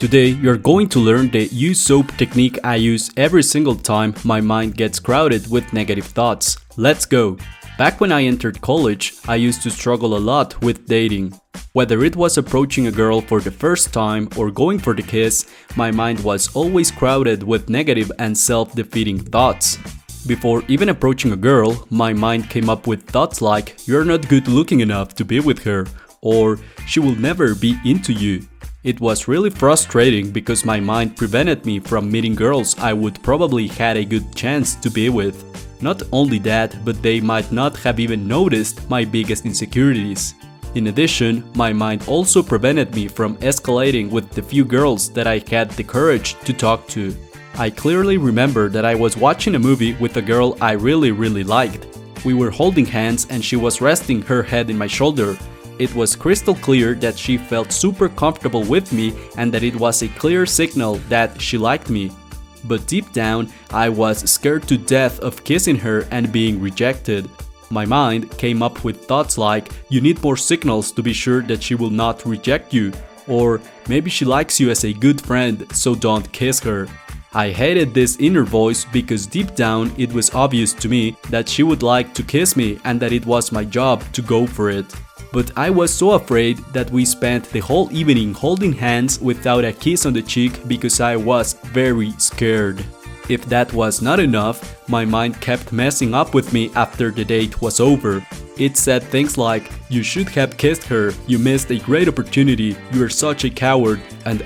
Today, you're going to learn the use soap technique I use every single time my mind gets crowded with negative thoughts. Let's go! Back when I entered college, I used to struggle a lot with dating. Whether it was approaching a girl for the first time or going for the kiss, my mind was always crowded with negative and self-defeating thoughts. Before even approaching a girl, my mind came up with thoughts like, "You're not good looking enough to be with her," or "She will never be into you." It was really frustrating because my mind prevented me from meeting girls I would probably had a good chance to be with. Not only that, but they might not have even noticed my biggest insecurities. In addition, my mind also prevented me from escalating with the few girls that I had the courage to talk to. I clearly remember that I was watching a movie with a girl I really liked. We were holding hands and she was resting her head in my shoulder. It was crystal clear that she felt super comfortable with me and that it was a clear signal that she liked me. But deep down, I was scared to death of kissing her and being rejected. My mind came up with thoughts like, "You need more signals to be sure that she will not reject you," or "Maybe she likes you as a good friend, so don't kiss her." I hated this inner voice because deep down it was obvious to me that she would like to kiss me and that it was my job to go for it. But I was so afraid that we spent the whole evening holding hands without a kiss on the cheek because I was very scared. If that was not enough, my mind kept messing up with me after the date was over. It said things like, "You should have kissed her, you missed a great opportunity, you are such a coward," and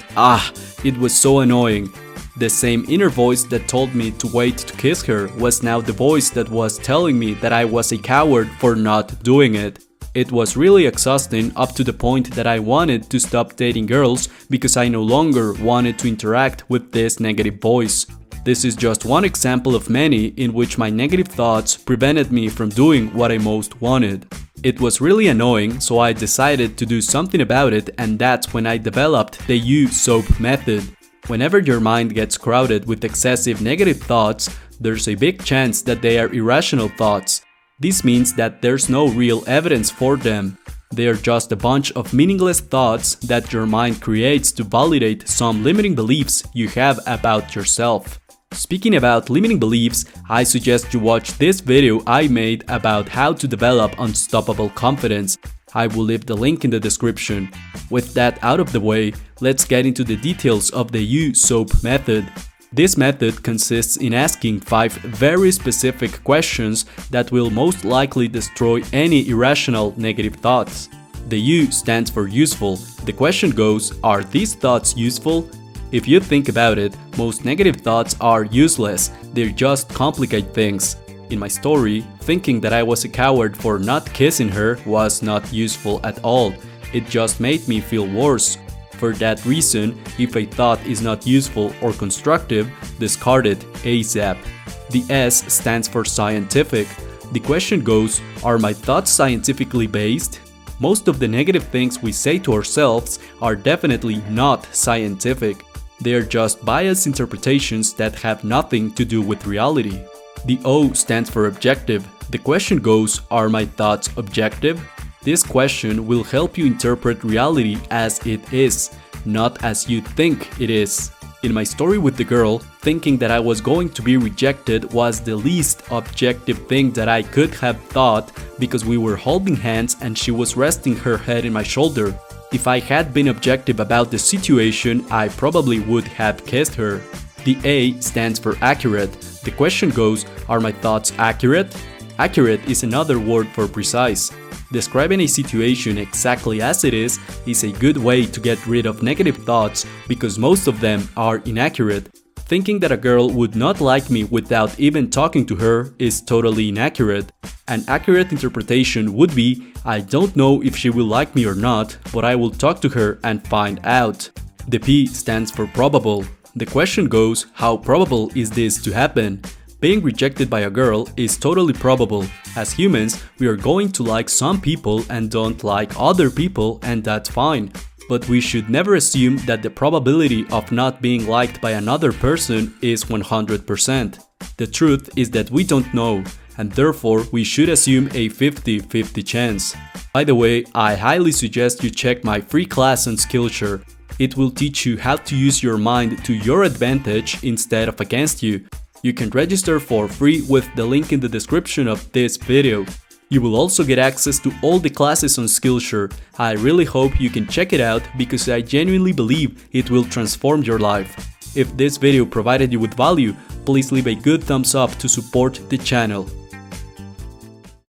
it was so annoying. The same inner voice that told me to wait to kiss her was now the voice that was telling me that I was a coward for not doing it. It was really exhausting up to the point that I wanted to stop dating girls because I no longer wanted to interact with this negative voice. This is just one example of many in which my negative thoughts prevented me from doing what I most wanted. It was really annoying, so I decided to do something about it, and that's when I developed the use soap method. Whenever your mind gets crowded with excessive negative thoughts, there's a big chance that they are irrational thoughts. This means that there's no real evidence for them. They are just a bunch of meaningless thoughts that your mind creates to validate some limiting beliefs you have about yourself. Speaking about limiting beliefs, I suggest you watch this video I made about how to develop unstoppable confidence. I will leave the link in the description. With that out of the way, let's get into the details of the use soap method. This method consists in asking 5 very specific questions that will most likely destroy any irrational negative thoughts. The U stands for useful. The question goes, are these thoughts useful? If you think about it, most negative thoughts are useless, they just complicate things. In my story, thinking that I was a coward for not kissing her was not useful at all. It just made me feel worse. For that reason, if a thought is not useful or constructive, discard it ASAP. The S stands for scientific. The question goes, are my thoughts scientifically based? Most of the negative things we say to ourselves are definitely not scientific. They are just biased interpretations that have nothing to do with reality. The O stands for objective. The question goes, are my thoughts objective? This question will help you interpret reality as it is, not as you think it is. In my story with the girl, thinking that I was going to be rejected was the least objective thing that I could have thought because we were holding hands and she was resting her head in my shoulder. If I had been objective about the situation, I probably would have kissed her. The A stands for accurate. The question goes, are my thoughts accurate? Accurate is another word for precise. Describing a situation exactly as it is a good way to get rid of negative thoughts because most of them are inaccurate. Thinking that a girl would not like me without even talking to her is totally inaccurate. An accurate interpretation would be, I don't know if she will like me or not, but I will talk to her and find out. The P stands for probable. The question goes, how probable is this to happen? Being rejected by a girl is totally probable. As humans, we are going to like some people and don't like other people, and that's fine. But we should never assume that the probability of not being liked by another person is 100%. The truth is that we don't know, and therefore we should assume a 50-50 chance. By the way, I highly suggest you check my free class on Skillshare. It will teach you how to use your mind to your advantage instead of against you. You can register for free with the link in the description of this video. You will also get access to all the classes on Skillshare. I really hope you can check it out because I genuinely believe it will transform your life. If this video provided you with value, please leave a good thumbs up to support the channel.